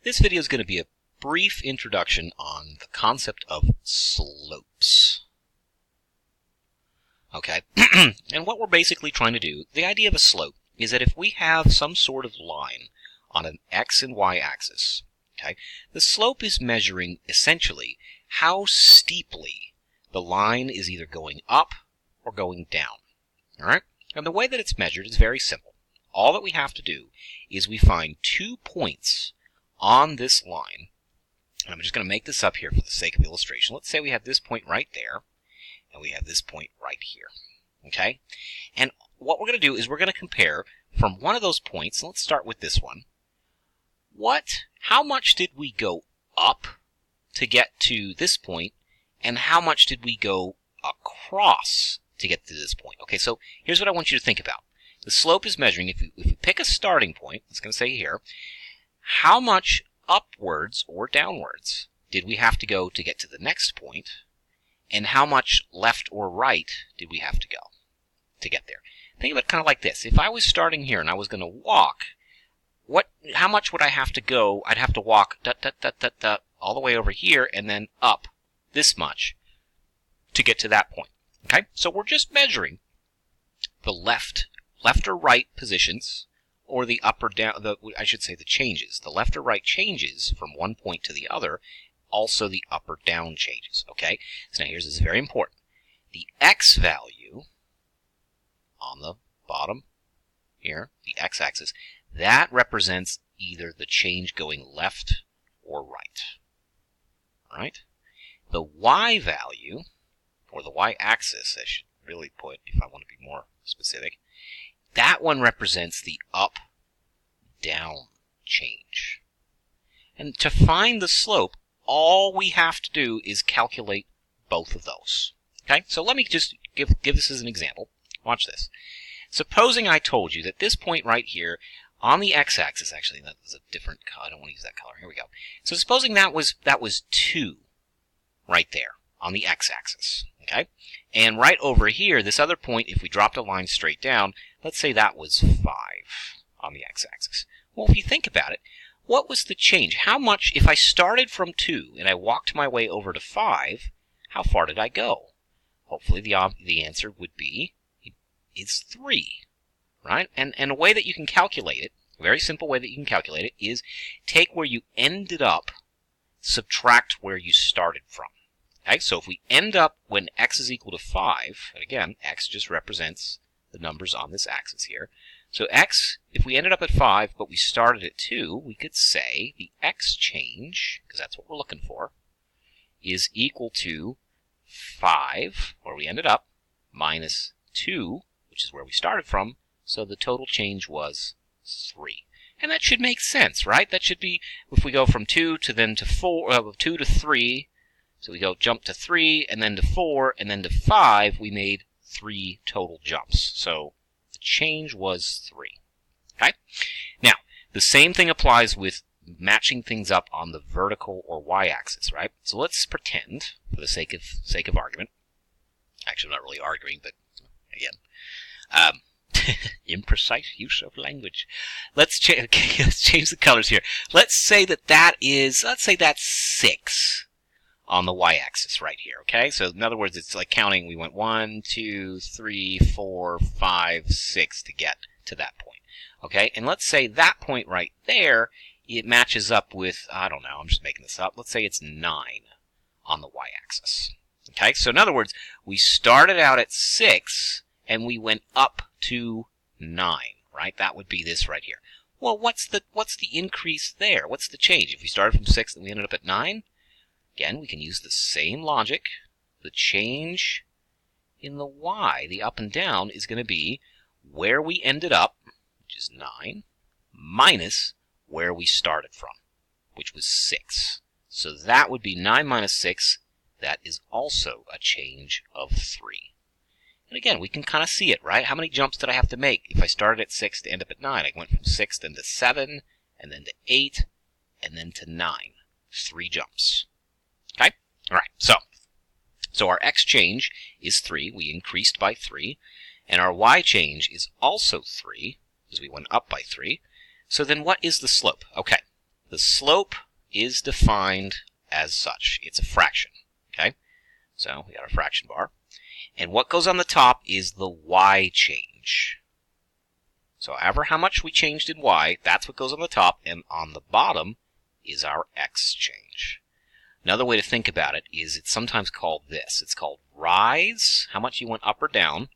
This video is going to be a brief introduction on the concept of slopes. Okay, and what we're basically trying to do, the idea of a slope, is that if we have some sort of line on an x and y axis, okay, the slope is measuring essentially how steeply the line is either going up or going down. All right, and the way that it's measured is very simple. All that we have to do is we find 2 points on this line, and I'm just going to make this up here for the sake of illustration. Let's say we have this point right there, and we have this point right here, okay? And what we're going to do is we're going to compare from one of those points. Let's start with this one. How much did we go up to get to this point, and how much did we go across to get to this point? Okay, so here's what I want you to think about. The slope is measuring, if we pick a starting point, it's going to say here, how much upwards or downwards did we have to go to get to the next point, and how much left or right did we have to go to get there? Think of it kind of like this. If I was starting here and I was going to walk, how much would I have to go? I'd have to walk all the way over here and then up this much to get to that point. Okay? So we're just measuring the left or right positions, or the up or down, I should say the changes. The left or right changes from one point to the other, also the up or down changes, okay? So now this is very important. The x value on the bottom here, the x-axis, that represents either the change going left or right, all right? The y value, or the y-axis, I should really put, if I want to be more specific, that one represents the up-down change. And to find the slope, all we have to do is calculate both of those. Okay, so let me just give this as an example. Watch this. Supposing I told you that this point right here on the x-axis, actually that was a different color. I don't want to use that color. Here we go. So supposing that was 2 right there on the x-axis. Okay, and right over here, this other point, if we dropped a line straight down, let's say that was 5 on the x-axis. Well, if you think about it, what was the change? How much, if I started from 2 and I walked my way over to 5, how far did I go? Hopefully the answer would be, it's 3, right? And a way that you can calculate it, a very simple way that you can calculate it, is take where you ended up, subtract where you started from. Okay, so if we end up when x is equal to 5, and again, x just represents the numbers on this axis here. So x, if we ended up at 5, but we started at 2, we could say the x change, because that's what we're looking for, is equal to 5, where we ended up, minus 2, which is where we started from, so the total change was 3. And that should make sense, right? That should be, if we go from 2 to then to 4, 2 to 3, so we go jump to 3, and then to 4, and then to 5, we made 3 total jumps. So the change was 3. Okay? Now, the same thing applies with matching things up on the vertical or y-axis, right? So let's pretend, for the sake of argument, actually I'm not really arguing, but again, imprecise use of language. Let's change the colors here. Let's say that's 6. On the y-axis right here, okay? So in other words, it's like counting. We went 1, 2, 3, 4, 5, 6 to get to that point, okay? And let's say that point right there, it matches up with, I don't know, I'm just making this up. Let's say it's 9 on the y-axis, okay? So in other words, we started out at 6 and we went up to 9, right? That would be this right here. Well, what's the increase there? What's the change? If we started from 6 and we ended up at 9, again, we can use the same logic. The change in the y, the up and down, is going to be where we ended up, which is 9, minus where we started from, which was 6. So that would be 9 minus 6. That is also a change of 3. And again, we can kind of see it, right? How many jumps did I have to make if I started at 6 to end up at 9? I went from 6 then to 7, and then to 8, and then to 9. 3 jumps. Okay? All right, so our x change is 3. We increased by 3. And our y change is also 3, because we went up by 3. So then what is the slope? Okay, The slope is defined as such. It's a fraction. Okay? So we got our fraction bar. And what goes on the top is the y change. So however how much we changed in y, that's what goes on the top, and on the bottom is our x change. Another way to think about it is it's sometimes called this. It's called rise, how much you went up or down,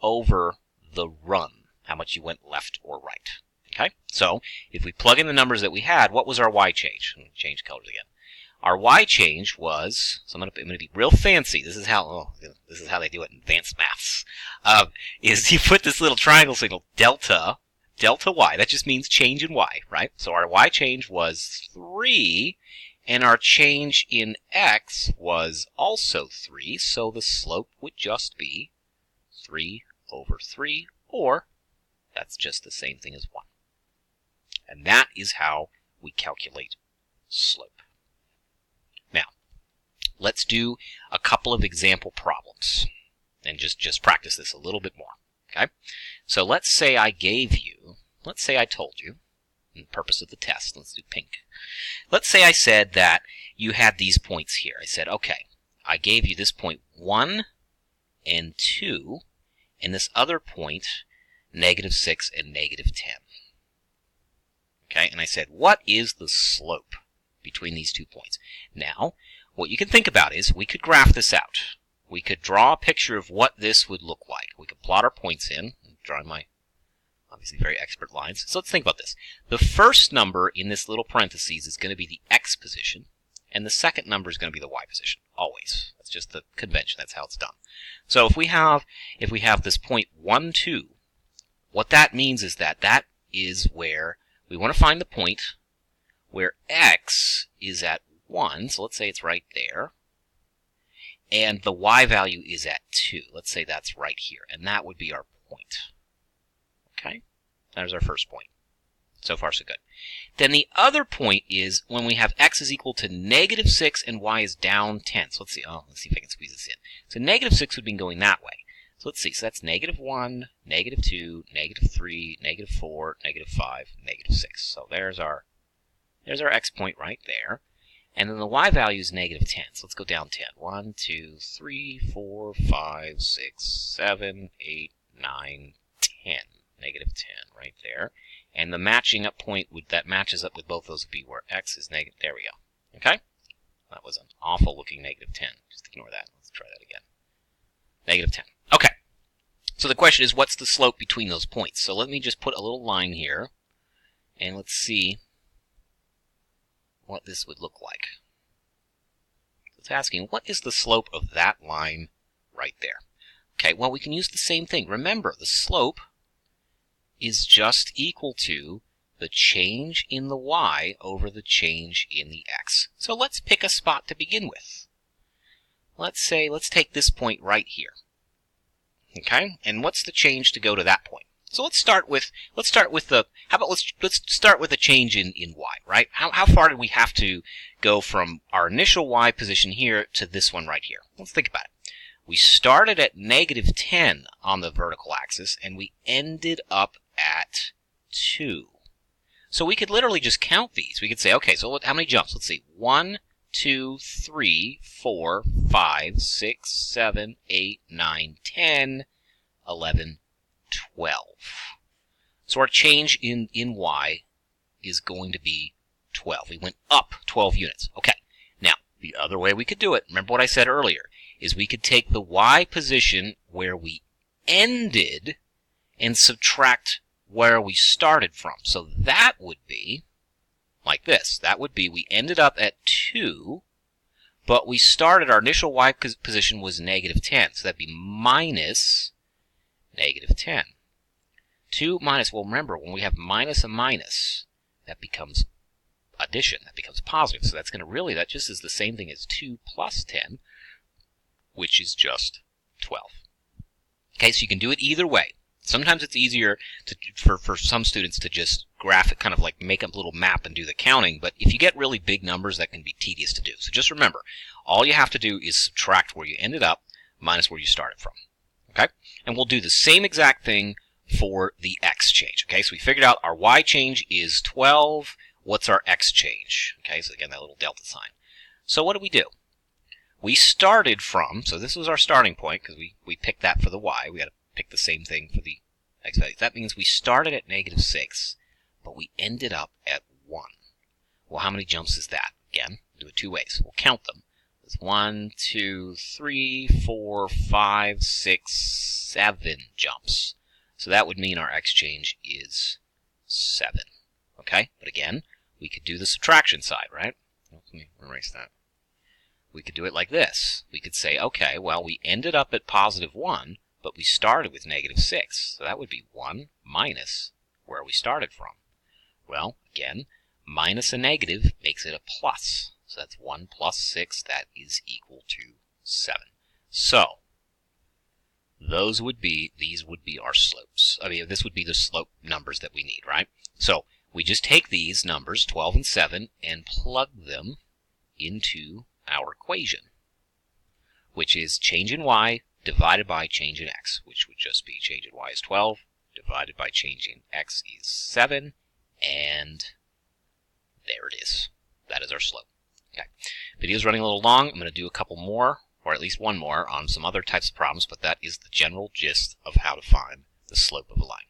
over the run, how much you went left or right. Okay? So if we plug in the numbers that we had, what was our y change? Change colors again. Our y change was, so I'm going to be real fancy. This is how they do it in advanced maths. Is you put this little triangle signal, delta y. That just means change in y, right? So our y change was 3, and our change in x was also 3, so the slope would just be 3 over 3, or that's just the same thing as 1. And that is how we calculate slope. Now, let's do a couple of example problems and just practice this a little bit more. Okay? So let's say I told you, in the purpose of the test, let's do pink. Let's say I said that you had these points here. I said, okay, I gave you this point 1 and 2, and this other point, -6 and -10. Okay, and I said, what is the slope between these 2 points? Now, what you can think about is we could graph this out. We could draw a picture of what this would look like. We could plot our points in, drawing my obviously very expert lines. So let's think about this. The first number in this little parentheses is going to be the x position, and the second number is going to be the y position, always. That's just the convention. That's how it's done. So if we have this point 1, 2, what that means is that is where we want to find the point where x is at 1, so let's say it's right there, and the y value is at 2. Let's say that's right here, and that would be our point. Okay? There's our first point. So far, so good. Then the other point is when we have x is equal to -6 and y is down 10. So let's see if I can squeeze this in. So -6 would be going that way. So let's see. So that's -1, -2, -3, -4, -5, -6. So there's our x point right there. And then the y value is -10. So let's go down 10. 1, 2, 3, 4, 5, 6, 7, 8, 9, 10. -10 right there. And the matching up point that matches up with both those would be where x is negative. There we go. Okay? That was an awful looking -10. Just ignore that. Let's try that again. -10. Okay. So the question is, what's the slope between those points? So let me just put a little line here, and let's see what this would look like. It's asking, what is the slope of that line right there? Okay, well, we can use the same thing. Remember, the slope is just equal to the change in the y over the change in the x. So let's pick a spot to begin with. Let's take this point right here. Okay, and what's the change to go to that point? So let's start with the change in y, right? How far did we have to go from our initial y position here to this one right here? Let's think about it. We started at -10 on the vertical axis, and we ended up at 2. So we could literally just count these. We could say, okay, so how many jumps? Let's see. 1, 2, 3, 4, 5, 6, 7, 8, 9, 10, 11, 12. So our change in y is going to be 12. We went up 12 units. Okay. Now, the other way we could do it, remember what I said earlier, is we could take the y position where we ended and subtract where we started from. So that would be like this. That would be we ended up at 2, but we started, our initial y position was -10. So that'd be minus -10. 2 minus, well, remember, when we have minus a minus, that becomes addition. That becomes positive. So that's going to that just is the same thing as 2 plus 10, which is just 12. Okay, so you can do it either way. Sometimes it's easier for some students to just graph it, kind of like make a little map and do the counting, but if you get really big numbers, that can be tedious to do. So just remember, all you have to do is subtract where you ended up minus where you started from. Okay? And we'll do the same exact thing for the x change. Okay, so we figured out our y change is 12, what's our x change? Okay, so again, that little delta sign. So what do? We started from, so this was our starting point, because we picked that for the y. We got to pick the same thing for the x values. That means we started at -6, but we ended up at 1. Well, how many jumps is that? Again, do it 2 ways. We'll count them. There's 1, 2, 3, 4, 5, 6, 7 jumps. So that would mean our x change is 7. Okay? But again, we could do the subtraction side, right? Let me erase that. We could do it like this. We could say, okay, well, we ended up at +1, but we started with -6. So that would be 1 minus where we started from. Well, again, minus a negative makes it a plus. So that's 1 plus 6. That is equal to 7. So these would be our slopes. I mean, this would be the slope numbers that we need, right? So we just take these numbers, 12 and 7, and plug them into our equation, which is change in y divided by change in x, which would just be change in y is 12, divided by change in x is 7, and there it is. That is our slope. Okay. Video's running a little long. I'm going to do a couple more, or at least one more, on some other types of problems, but that is the general gist of how to find the slope of a line.